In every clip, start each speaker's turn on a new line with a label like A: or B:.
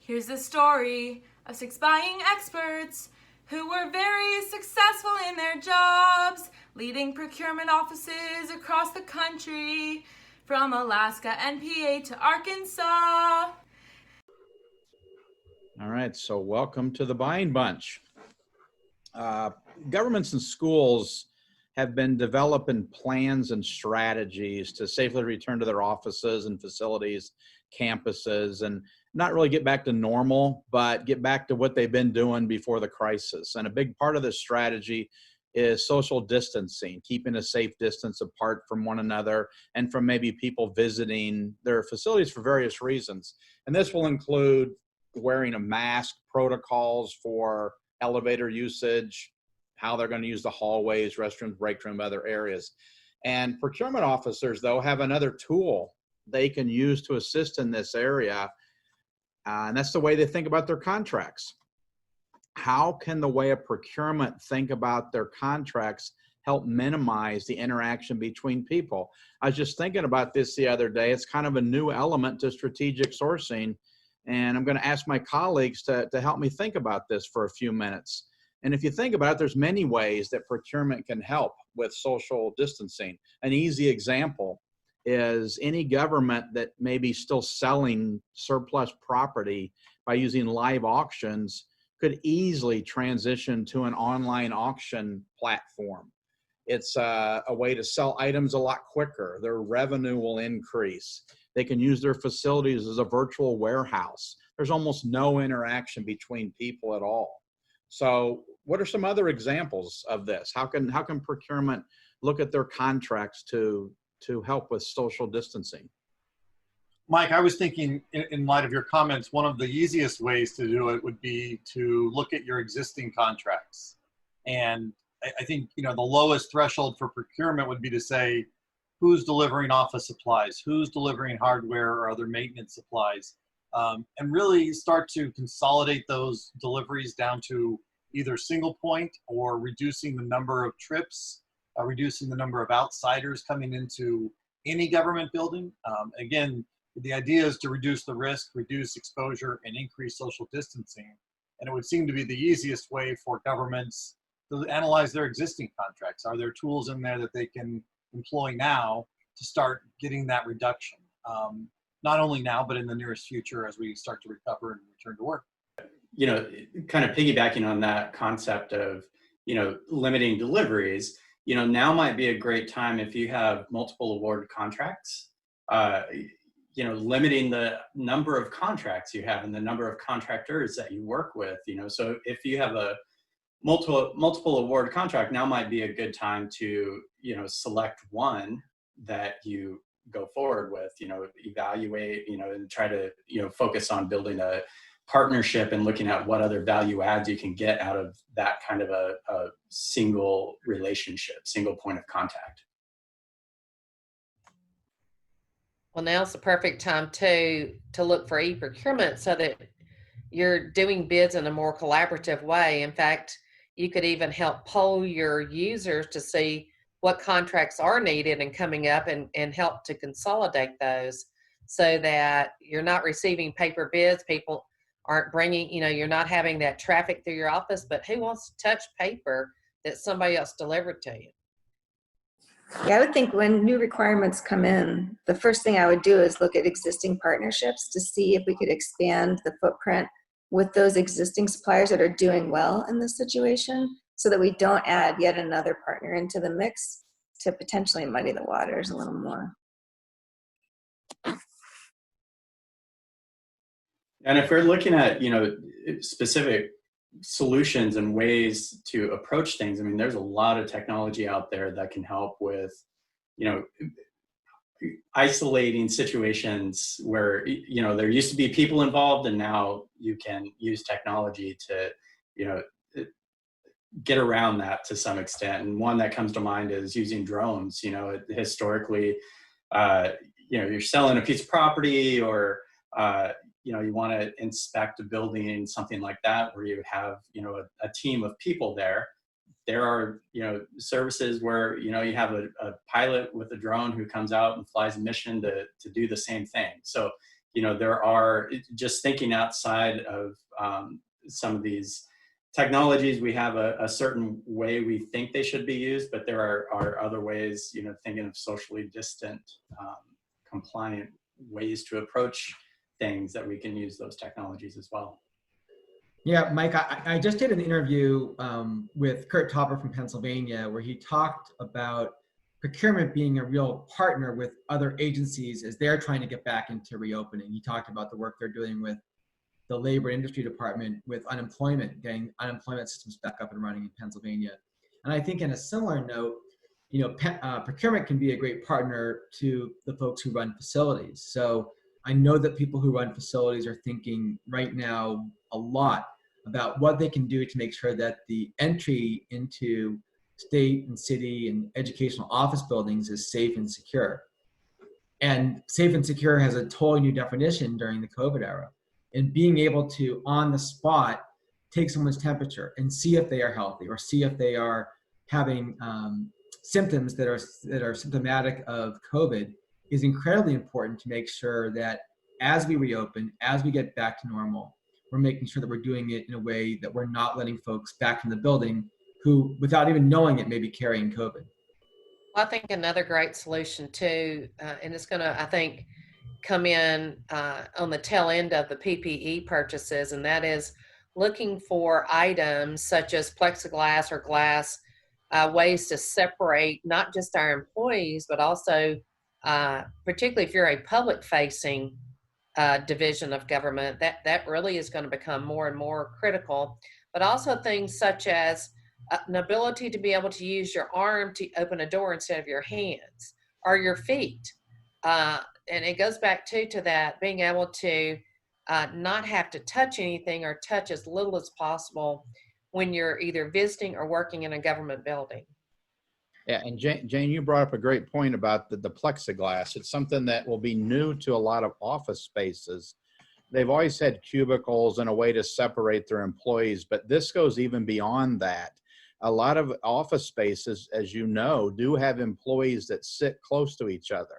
A: Here's the story of 6 buying experts who were very successful in their jobs, leading procurement offices across the country, from Alaska and PA to Arkansas.
B: All right, so welcome to the Buying Bunch. Governments and schools have been developing plans and strategies to safely return to their offices and facilities, campuses, and not really get back to normal, but get back to what they've been doing before the crisis. And a big part of this strategy is social distancing, keeping a safe distance apart from one another and from maybe people visiting their facilities for various reasons. And this will include wearing a mask, protocols for elevator usage, how they're going to use the hallways, restrooms, break room, other areas. And procurement officers, though, have another tool they can use to assist in this area, and that's the way they think about their contracts. How can the way of procurement think about their contracts help minimize the interaction between people? I was just thinking about this the other day. It's kind of a new element to strategic sourcing, and I'm going to ask my colleagues to help me think about this for a few minutes. And if you think about it, there's many ways that procurement can help with social distancing. An easy example is any government that may be still selling surplus property by using live auctions could easily transition to an online auction platform. It's a way to sell items a lot quicker. Their revenue will increase. They can use their facilities as a virtual warehouse. There's almost no interaction between people at all. So what are some other examples of this? How can procurement look at their contracts to help with social distancing?
C: Mike, I was thinking in light of your comments, one of the easiest ways to do it would be to look at your existing contracts. And I think, the lowest threshold for procurement would be to say, who's delivering office supplies, who's delivering hardware or other maintenance supplies, and really start to consolidate those deliveries down to either single point or reducing the number of trips, reducing the number of outsiders coming into any government building. Again, the idea is to reduce the risk, reduce exposure, and increase social distancing. And it would seem to be the easiest way for governments to analyze their existing contracts. Are there tools in there that they can employ now to start getting that reduction? Not only now, but in the nearest future as we start to recover and return to work.
D: Kind of piggybacking on that concept of, limiting deliveries, now might be a great time if you have multiple award contracts, limiting the number of contracts you have and the number of contractors that you work with, so if you have a multiple award contract, now might be a good time to, select one that you go forward with, evaluate, and try to, focus on building a partnership and looking at what other value adds you can get out of that kind of a single relationship, single point of contact.
E: Well, now's the perfect time to look for e-procurement so that you're doing bids in a more collaborative way. In fact, you could even help poll your users to see what contracts are needed and coming up and help to consolidate those so that you're not receiving paper bids. People aren't bringing, you're not having that traffic through your office, but who wants to touch paper that somebody else delivered to you?
F: Yeah, I would think when new requirements come in, the first thing I would do is look at existing partnerships to see if we could expand the footprint with those existing suppliers that are doing well in this situation so that we don't add yet another partner into the mix to potentially muddy the waters a little more.
D: And if we're looking at, specific solutions and ways to approach things, I mean, there's a lot of technology out there that can help with, isolating situations where, there used to be people involved and now you can use technology to, get around that to some extent. And one that comes to mind is using drones. Historically, you're selling a piece of property or, you want to inspect a building, something like that, where you have, a team of people there. There are, services where, you have a pilot with a drone who comes out and flies a mission to do the same thing. So there are, just thinking outside of some of these technologies, we have a certain way we think they should be used, but there are other ways, thinking of socially distant, compliant ways to approach things that we can use those technologies as well.
G: Yeah, Mike, I just did an interview with Kurt Topper from Pennsylvania where he talked about procurement being a real partner with other agencies as they're trying to get back into reopening. He talked about the work they're doing with the Labor Industry Department with unemployment, getting unemployment systems back up and running in Pennsylvania. And I think in a similar note, procurement can be a great partner to the folks who run facilities. So I know that people who run facilities are thinking right now a lot about what they can do to make sure that the entry into state and city and educational office buildings is safe and secure. And safe and secure has a totally new definition during the COVID era. And being able to, on the spot, take someone's temperature and see if they are healthy or see if they are having symptoms that are symptomatic of COVID is incredibly important to make sure that as we reopen, as we get back to normal, we're making sure that we're doing it in a way that we're not letting folks back in the building who, without even knowing it, may be carrying COVID.
E: I think another great solution too, and it's going to, I think, come in on the tail end of the PPE purchases, and that is looking for items such as plexiglass or glass, ways to separate not just our employees, but also, particularly if you're a public-facing division of government, that really is going to become more and more critical. But also things such as an ability to be able to use your arm to open a door instead of your hands or your feet. And it goes back to that, being able to not have to touch anything or touch as little as possible when you're either visiting or working in a government building.
B: Yeah, and Jane, you brought up a great point about the plexiglass. It's something that will be new to a lot of office spaces. They've always had cubicles and a way to separate their employees, but this goes even beyond that. A lot of office spaces, as you know, do have employees that sit close to each other.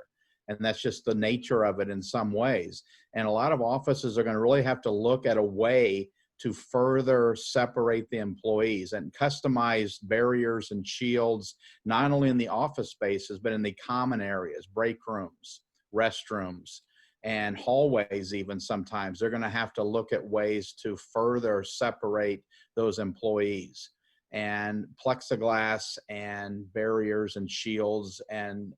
B: And that's just the nature of it in some ways. And a lot of offices are going to really have to look at a way to further separate the employees and customize barriers and shields, not only in the office spaces, but in the common areas, break rooms, restrooms, and hallways even sometimes. They're going to have to look at ways to further separate those employees. And plexiglass and barriers and shields and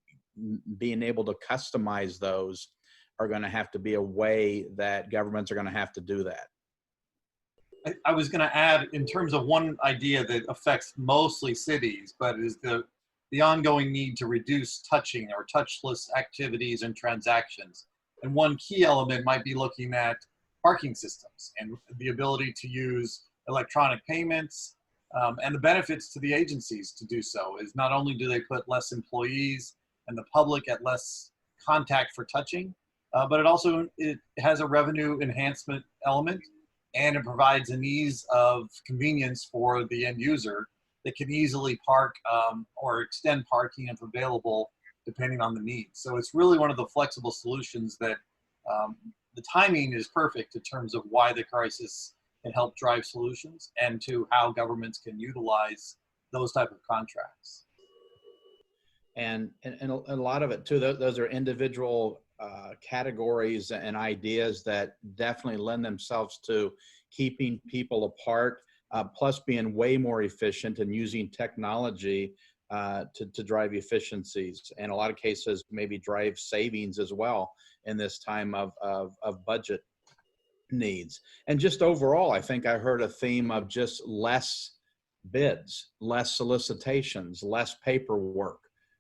B: being able to customize those are going to have to be a way that governments are going to have to do that.
C: I was going to add, in terms of one idea that affects mostly cities, but is the ongoing need to reduce touching or touchless activities and transactions. And one key element might be looking at parking systems and the ability to use electronic payments, and the benefits to the agencies to do so is not only do they put less employees and the public at less contact for touching, but it has a revenue enhancement element, and it provides an ease of convenience for the end user that can easily park or extend parking if available, depending on the needs. So it's really one of the flexible solutions that the timing is perfect in terms of why the crisis can help drive solutions and to how governments can utilize those type of contracts.
B: And a lot of it too, those are individual categories and ideas that definitely lend themselves to keeping people apart, plus being way more efficient and using technology to drive efficiencies. And a lot of cases maybe drive savings as well in this time of budget needs. And just overall, I think I heard a theme of just less bids, less solicitations, less paperwork,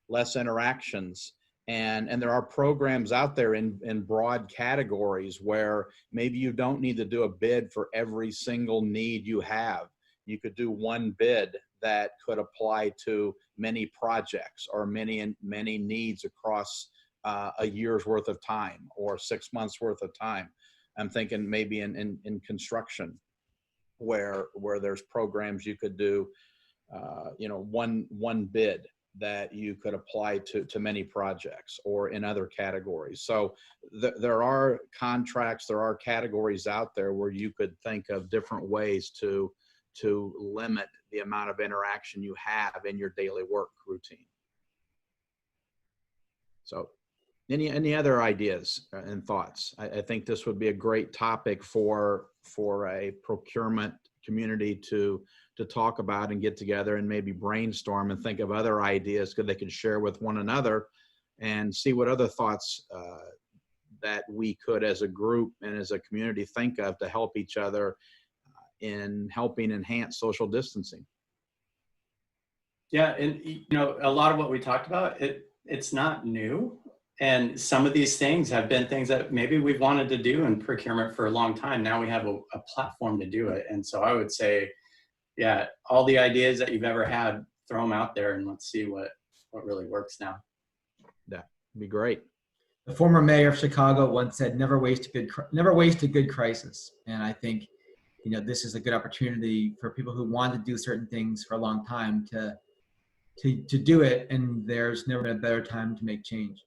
B: less interactions. And there are programs out there in broad categories where maybe you don't need to do a bid for every single need you have. You could do one bid that could apply to many projects or many needs across a year's worth of time or 6 months worth of time. I'm thinking maybe in construction where there's programs you could do, one bid that you could apply to many projects or in other categories. So there are contracts, there are categories out there where you could think of different ways to limit the amount of interaction you have in your daily work routine. So any other ideas and thoughts? I think this would be a great topic for a procurement community to talk about and get together and maybe brainstorm and think of other ideas that they can share with one another and see what other thoughts that we could as a group and as a community think of to help each other in helping enhance social distancing.
D: Yeah, and a lot of what we talked about, it's not new. And some of these things have been things that maybe we've wanted to do in procurement for a long time. Now we have a platform to do it. And so I would say, yeah, all the ideas that you've ever had, throw them out there and let's see what really works now.
B: Yeah, it'd be great.
G: The former mayor of Chicago once said, never waste a good crisis. And I think, this is a good opportunity for people who want to do certain things for a long time to do it. And there's never been a better time to make change.